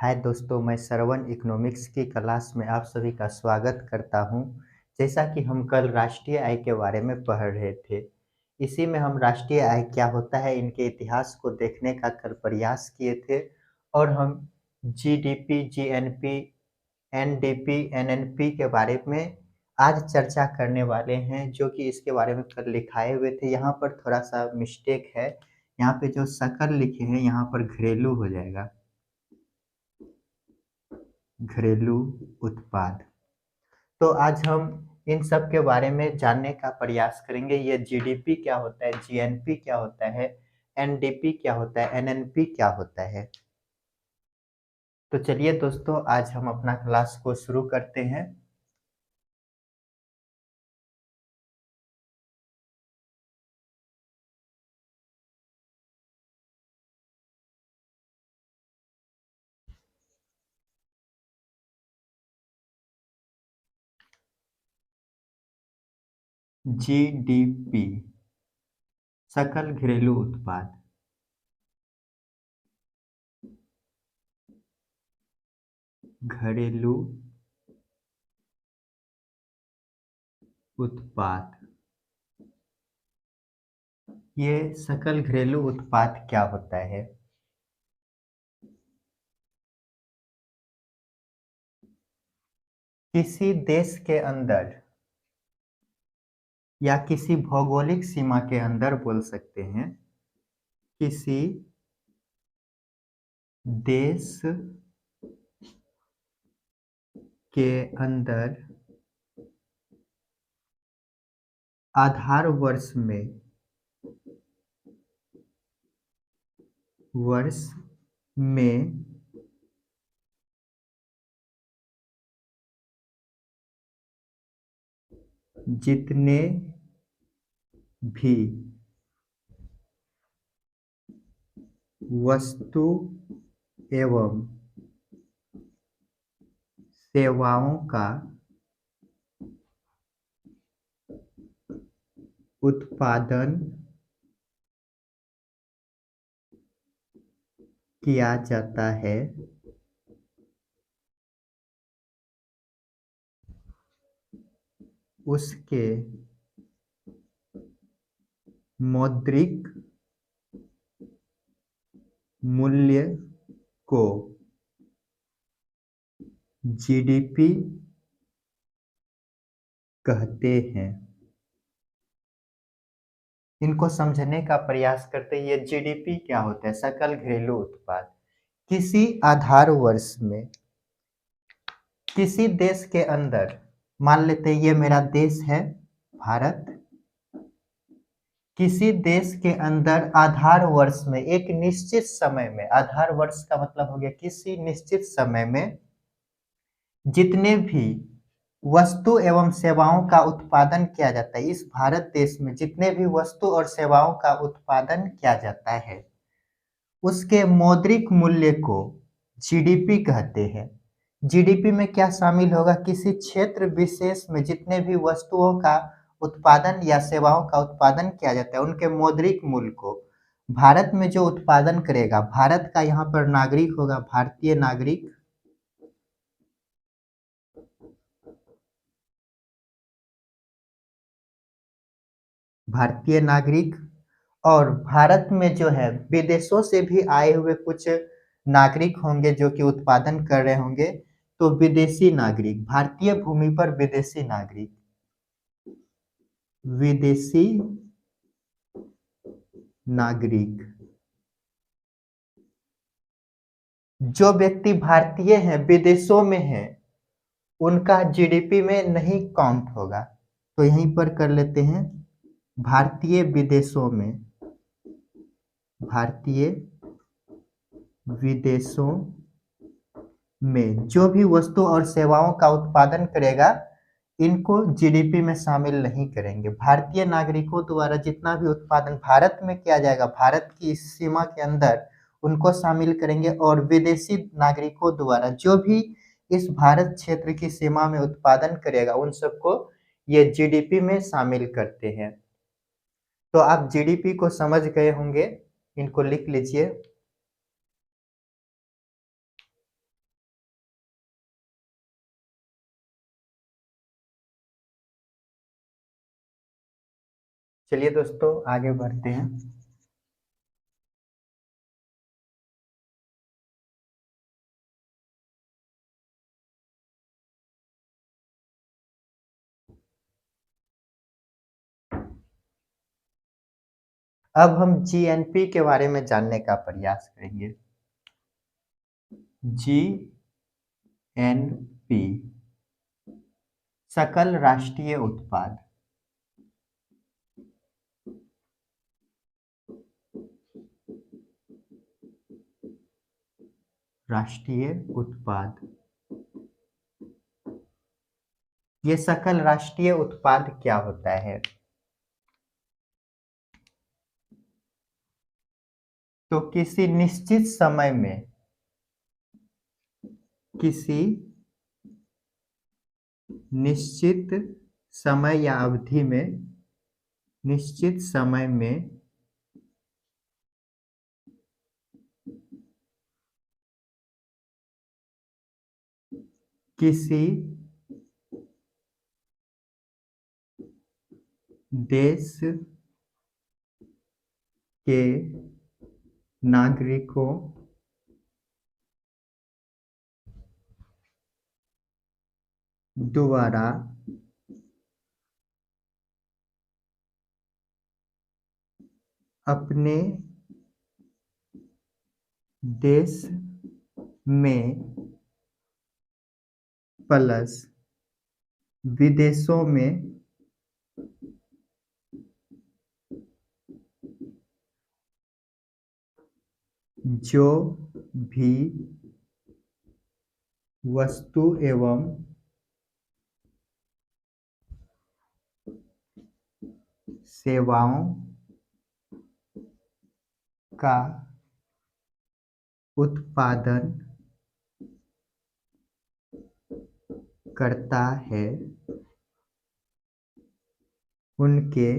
हाय दोस्तों, मैं श्रवण इकोनॉमिक्स की क्लास में आप सभी का स्वागत करता हूं। जैसा कि हम कल राष्ट्रीय आय के बारे में पढ़ रहे थे, इसी में हम राष्ट्रीय आय क्या होता है इनके इतिहास को देखने का कल प्रयास किए थे और हम जीडीपी, जीएनपी, एनडीपी, एनएनपी के बारे में आज चर्चा करने वाले हैं, जो कि इसके बारे में कल लिखाए हुए थे। यहाँ पर थोड़ा सा मिस्टेक है, यहाँ पे जो सकल लिखे हैं यहाँ पर घरेलू हो जाएगा, घरेलू उत्पाद। तो आज हम इन सब के बारे में जानने का प्रयास करेंगे। ये जीडीपी क्या होता है, जीएनपी क्या होता है, एनडीपी क्या होता है, एनएनपी क्या होता है। तो चलिए दोस्तों, आज हम अपना क्लास को शुरू करते हैं। जीडीपी, सकल घरेलू उत्पाद। घरेलू उत्पाद, ये सकल घरेलू उत्पाद क्या होता है? किसी देश के अंदर या किसी भौगोलिक सीमा के अंदर बोल सकते हैं, किसी देश के अंदर आधार वर्ष में जितने भी वस्तु एवं सेवाओं का उत्पादन किया जाता है, उसके मौद्रिक मूल्य को जीडीपी कहते हैं। इनको समझने का प्रयास करते हैं। ये जीडीपी क्या होता है? सकल घरेलू उत्पाद। किसी आधार वर्ष में किसी देश के अंदर, मान लेते हैं ये मेरा देश है भारत, किसी देश के अंदर आधार वर्ष में एक निश्चित समय में, आधार वर्ष का मतलब हो गया किसी निश्चित समय में जितने भी वस्तु एवं सेवाओं का उत्पादन किया जाता है, इस भारत देश में जितने भी वस्तु और सेवाओं का उत्पादन किया जाता है, उसके मौद्रिक मूल्य को जीडीपी कहते हैं। जीडीपी में क्या शामिल होगा? किसी क्षेत्र विशेष में जितने भी वस्तुओं का उत्पादन या सेवाओं का उत्पादन किया जाता है, उनके मौद्रिक मूल्य को भारत में जो उत्पादन करेगा, भारत का यहाँ पर नागरिक होगा, भारतीय नागरिक, भारतीय नागरिक और भारत में जो है विदेशों से भी आए हुए कुछ नागरिक होंगे जो कि उत्पादन कर रहे होंगे, तो विदेशी नागरिक, भारतीय भूमि पर विदेशी नागरिक, विदेशी नागरिक, जो व्यक्ति भारतीय हैं विदेशों में हैं, उनका जीडीपी में नहीं काउंट होगा। तो यहीं पर कर लेते हैं, भारतीय विदेशों में, भारतीय विदेशों में जो भी वस्तु और सेवाओं का उत्पादन करेगा, इनको जीडीपी में शामिल नहीं करेंगे। भारतीय नागरिकों द्वारा जितना भी उत्पादन भारत में किया जाएगा, भारत की इस सीमा के अंदर, उनको शामिल करेंगे, और विदेशी नागरिकों द्वारा जो भी इस भारत क्षेत्र की सीमा में उत्पादन करेगा, उन सबको ये जीडीपी में शामिल करते हैं। तो आप जीडीपी को समझ गए होंगे, इनको लिख लीजिए। चलिए दोस्तों आगे बढ़ते हैं। अब हम जीएनपी के बारे में जानने का प्रयास करेंगे। जीएनपी सकल राष्ट्रीय उत्पाद। राष्ट्रीय उत्पाद, ये सकल राष्ट्रीय उत्पाद क्या होता है? तो किसी निश्चित समय में, किसी निश्चित समय या अवधि में, निश्चित समय में किसी देश के नागरिकों द्वारा अपने देश में प्लस विदेशों में जो भी वस्तु एवं सेवाओं का उत्पादन करता है उनके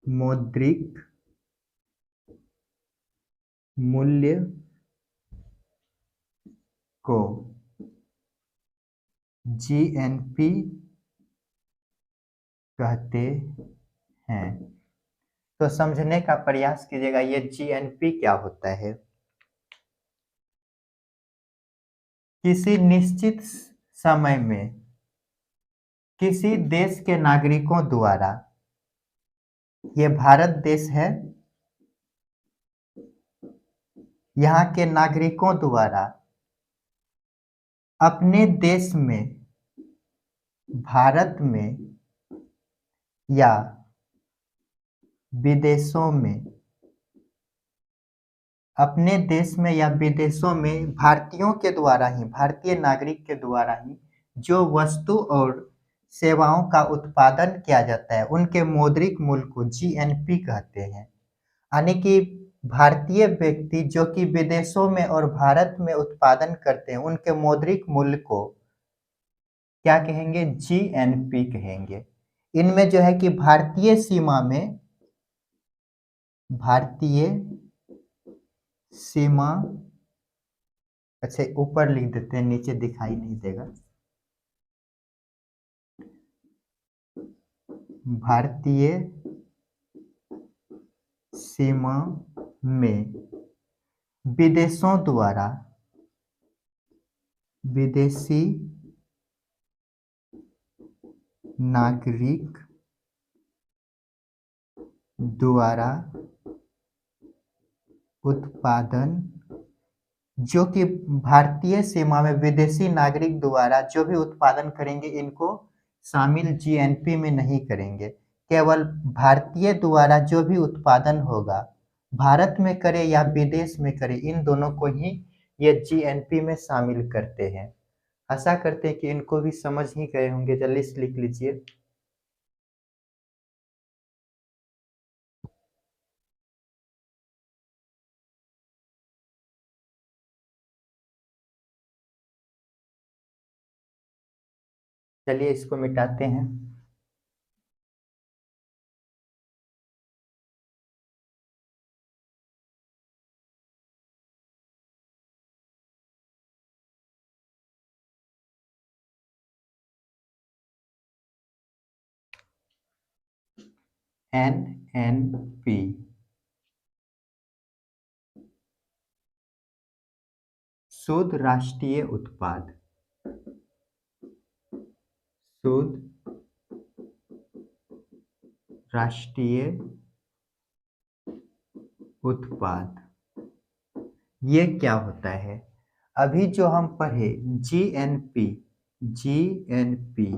मौद्रिक मूल्य को जीएनपी कहते हैं। तो समझने का प्रयास कीजिएगा, ये जीएनपी क्या होता है। किसी निश्चित समय में किसी देश के नागरिकों द्वारा, ये भारत देश है, यहाँ के नागरिकों द्वारा अपने देश में, भारत में या विदेशों में, अपने देश में या विदेशों में भारतीयों के द्वारा ही, भारतीय नागरिक के द्वारा ही जो वस्तु और सेवाओं का उत्पादन किया जाता है उनके मौद्रिक मूल्य को जीएनपी कहते हैं। यानी कि भारतीय व्यक्ति जो कि विदेशों में और भारत में उत्पादन करते हैं उनके मौद्रिक मूल्य को क्या कहेंगे? जीएनपी कहेंगे। इनमें जो है कि भारतीय सीमा में, भारतीय सीमा, अच्छा ऊपर लिख देते हैं, नीचे दिखाई नहीं देगा। भारतीय सीमा में विदेशों द्वारा, विदेशी नागरिक द्वारा उत्पादन, जो कि भारतीय सीमा में विदेशी नागरिक द्वारा जो भी उत्पादन करेंगे इनको शामिल जीएनपी में नहीं करेंगे। केवल भारतीय द्वारा जो भी उत्पादन होगा, भारत में करे या विदेश में करे, इन दोनों को ही ये जीएनपी में शामिल करते हैं। आशा करते हैं कि इनको भी समझ ही गए होंगे। जल्दी से लिख लीजिए। चलिए इसको मिटाते हैं। एनएनपी शुद्ध राष्ट्रीय उत्पाद, शुद्ध राष्ट्रीय उत्पाद, ये क्या होता है? अभी जो हम पढ़े जीएनपी, जीएनपी,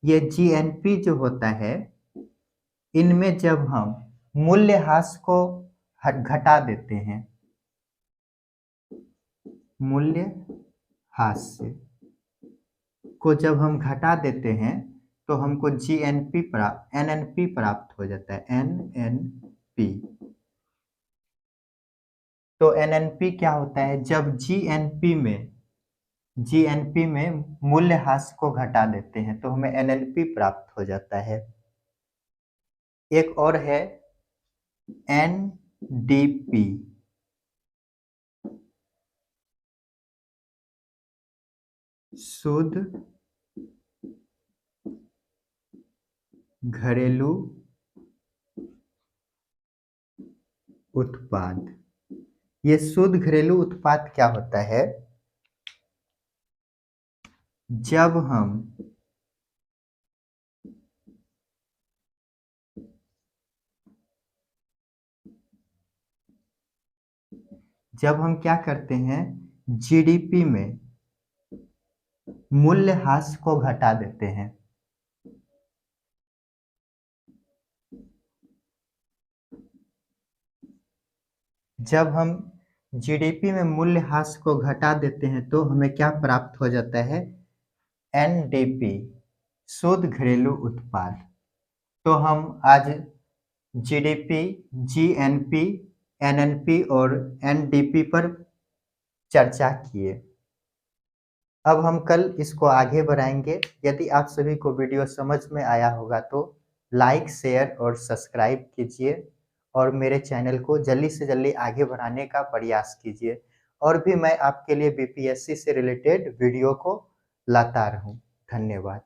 ये जीएनपी जो होता है, इनमें जब हम मूल्यह्रास को घटा देते हैं, मूल्यह्रास को जब हम घटा देते हैं तो हमको जीएनपी प्राप्त, एनएनपी प्राप्त हो जाता है, एनएनपी। तो एनएनपी क्या होता है? जब जीएनपी में मूल्यह्रास को घटा देते हैं तो हमें एनएनपी प्राप्त हो जाता है। एक और है एनडीपी, शुद्ध घरेलू उत्पाद। ये शुद्ध घरेलू उत्पाद क्या होता है? जब हम क्या करते हैं, जीडीपी में मूल्यह्रास को घटा देते हैं, जब हम जीडीपी में मूल्यह्रास को घटा देते हैं तो हमें क्या प्राप्त हो जाता है? एनडीपी, शुद्ध घरेलू उत्पाद। तो हम आज जीडीपी, जीएनपी, एनएनपी और एनडीपी पर चर्चा किए। अब हम कल इसको आगे बढ़ाएंगे। यदि आप सभी को वीडियो समझ में आया होगा तो लाइक, शेयर और सब्सक्राइब कीजिए और मेरे चैनल को जल्दी से जल्दी आगे बढ़ाने का प्रयास कीजिए। और भी मैं आपके लिए बीपीएससी से रिलेटेड वीडियो को लाता रहूं। धन्यवाद।